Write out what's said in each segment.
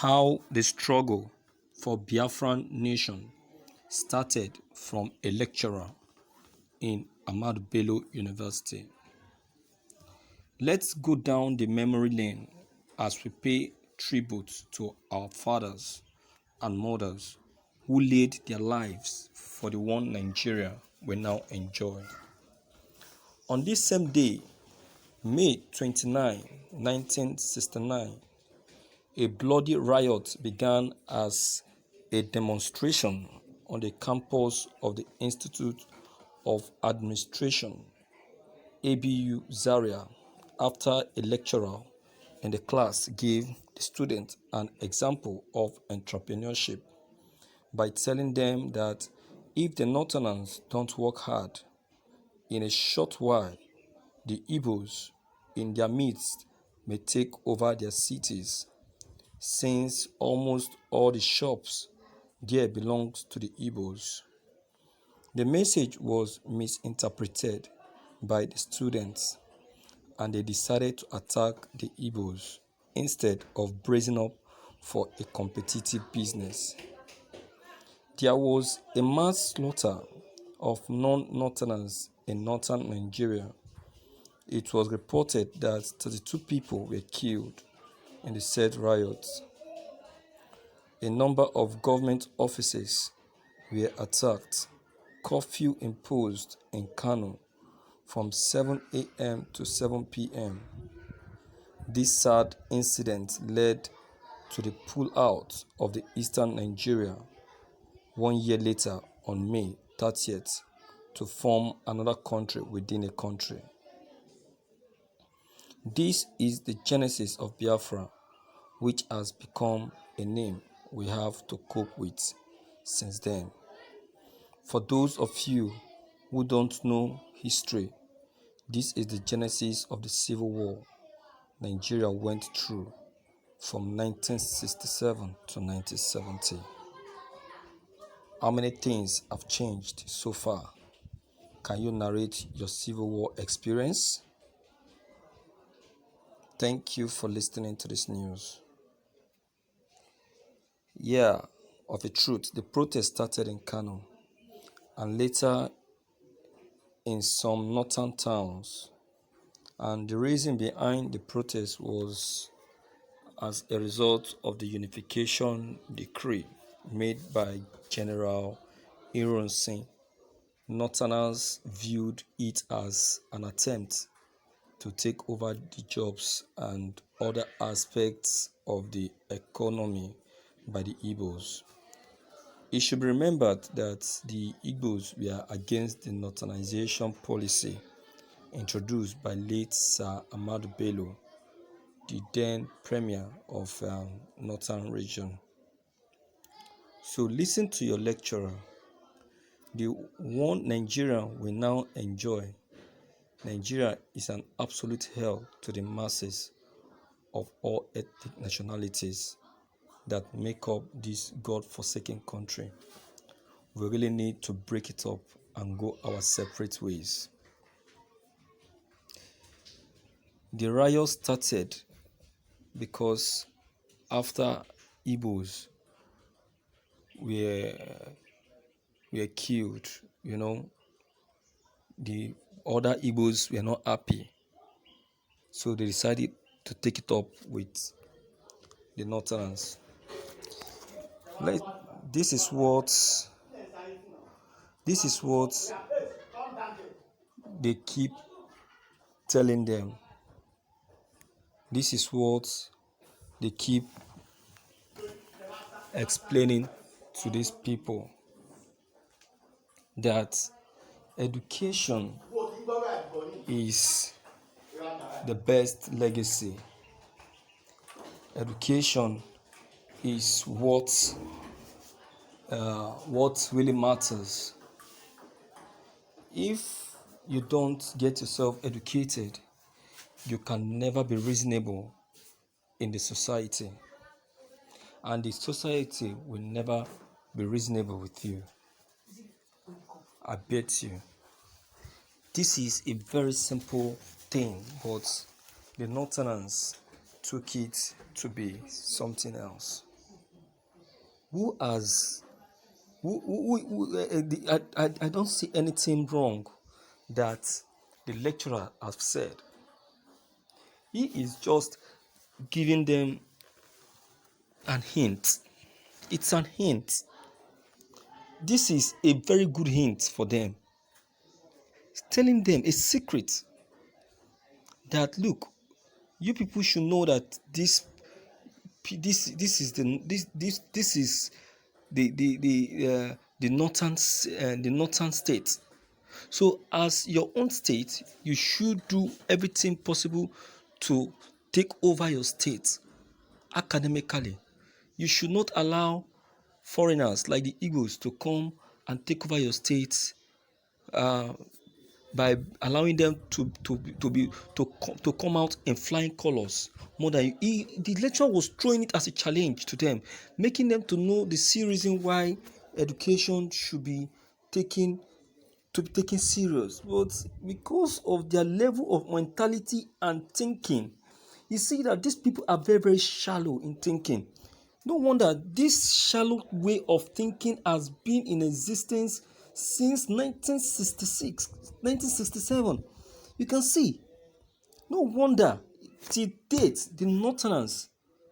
how the struggle for Biafran nation started from a lecturer in Ahmadu Bello University. Let's go down the memory lane as we pay tribute to our fathers and mothers who laid their lives for the one Nigeria we now enjoy. On this same day, May 29, 1969, a bloody riot began as a demonstration on the campus of the Institute of Administration, ABU Zaria, after a lecturer in the class gave the students an example of entrepreneurship by telling them that if the Northerners don't work hard, in a short while, the Igbos in their midst may take over their cities, since almost all the shops there belonged to the Igbos. The message was misinterpreted by the students, and they decided to attack the Igbos instead of bracing up for a competitive business. There was a mass slaughter of non-Northerners in northern Nigeria. It was reported that 32 people were killed in the said riots. A number of government offices were attacked. Curfew imposed in Kano from 7 a.m. to 7 p.m. This sad incident led to the pull-out of the eastern Nigeria 1 year later on May 30th to form another country within a country. This is the genesis of Biafra, which has become a name we have to cope with since then. For those of you who don't know history, this is the genesis of the civil war Nigeria went through from 1967 to 1970. How many things have changed so far? Can you narrate your civil war experience? Thank you for listening to this news. Yeah, of a truth, the protest started in Kano and later in some northern towns. And the reason behind the protest was as a result of the unification decree made by General Ironsi. Northerners viewed it as an attempt to take over the jobs and other aspects of the economy by the Igbos. It should be remembered that the Igbos were against the northernization policy introduced by late Sir Ahmadu Bello, the then premier of northern region. So listen to your lecturer. The one Nigeria we now enjoy, Nigeria is an absolute hell to the masses of all ethnic nationalities that make up this God-forsaken country. We really need to break it up and go our separate ways. The riot started because after Igbos were killed, the other Igbos were not happy. So they decided to take it up with the Northerners. This is what they keep telling them. This is what they keep explaining to these people, that education is the best legacy. Education is what really matters. If you don't get yourself educated, you can never be reasonable in the society, and the society will never be reasonable with you. I bet you. This is a very simple thing, but the Northerners took it to be something else. who has I don't see anything wrong that the lecturer has said. He is just giving them an hint. It's an hint. This is a very good hint for them. It's telling them a secret that look, you people should know that this is this is the northern state. So as your own state, you should do everything possible to take over your state academically. You should not allow foreigners like the Eagles to come and take over your state uh, by allowing them to come out in flying colors more than you. The lecturer was throwing it as a challenge to them, making them to know the serious reason why education should be taken serious. But because of their level of mentality and thinking, you see that these people are very, very shallow in thinking. No wonder this shallow way of thinking has been in existence since 1966, 1967. You can see. No wonder till date the Northerners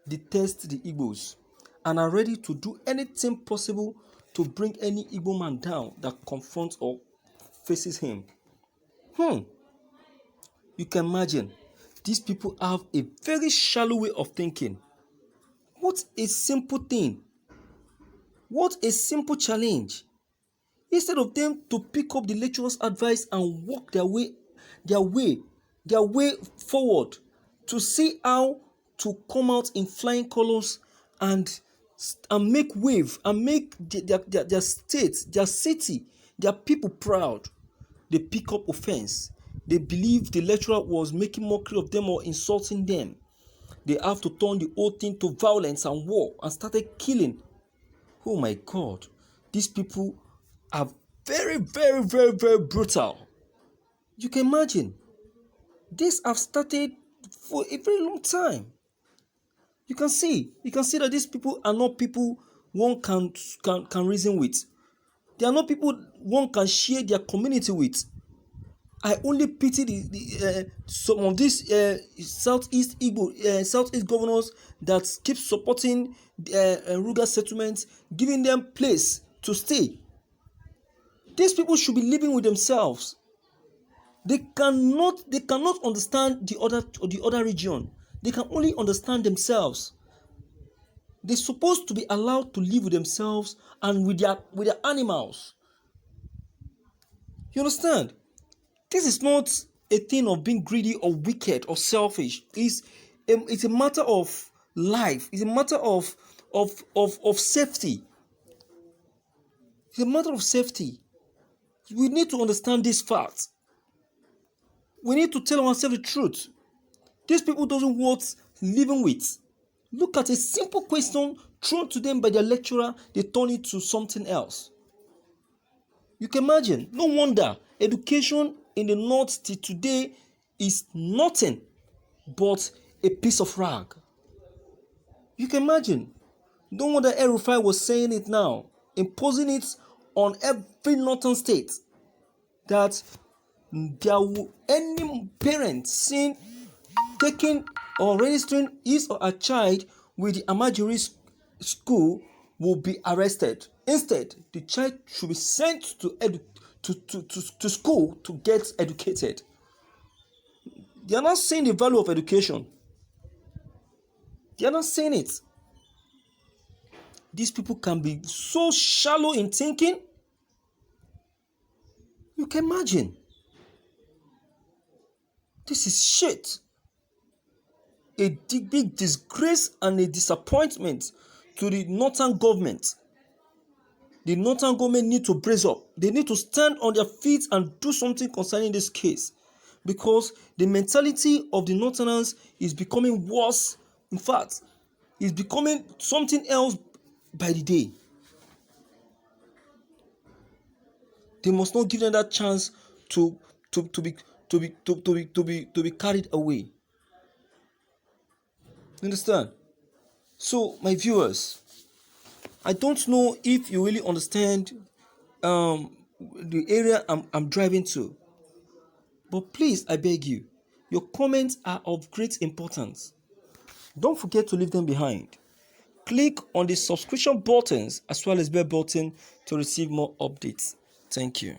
detest the Igbos and are ready to do anything possible to bring any Igbo man down that confronts or faces him. You can imagine. These people have a very shallow way of thinking. What a simple thing. What a simple challenge. Instead of them to pick up the lecturer's advice and walk their way, their way forward to see how to come out in flying colors and make wave and make their state, their city, their people proud. They pick up offense. They believe the lecturer was making mockery of them or insulting them. They have to turn the whole thing to violence and war and started killing. Oh my God, these people are very, very, very, very brutal. You can imagine. This have started for a very long time. You can see that these people are not people one can reason with. They are not people one can share their community with. I only pity some of these Southeast governors that keep supporting rural settlements, giving them place to stay. These people should be living with themselves. They cannot understand the other region. They can only understand themselves. They're supposed to be allowed to live with themselves and with their animals. You understand? This is not a thing of being greedy or wicked or selfish. It's a matter of life. It's a matter of safety. It's a matter of safety. We need to understand this fact. We need to tell ourselves the truth. These people doesn't worth living with. Look at a simple question thrown to them by their lecturer, they turn it to something else. You can imagine. No wonder education in the north till today is nothing but a piece of rag. You can imagine. No wonder El-Rufai was saying it now, imposing it on every northern state that any parent seen taking or registering his or her child with the Amajiri school will be arrested. Instead, the child should be sent to school to get educated. They are not seeing the value of education. They are not seeing it. These people can be so shallow in thinking. You can imagine. This is shit. A big disgrace and a disappointment to the northern government. The northern government need to brace up. They need to stand on their feet and do something concerning this case, because the mentality of the northerners is becoming worse. In fact, it's becoming something else by the day. They must not give them that chance to be carried away. Understand? So, my viewers, I don't know if you really understand the area I'm driving to, but please, I beg you, your comments are of great importance. Don't forget to leave them behind. Click on the subscription buttons as well as bell button to receive more updates. Thank you.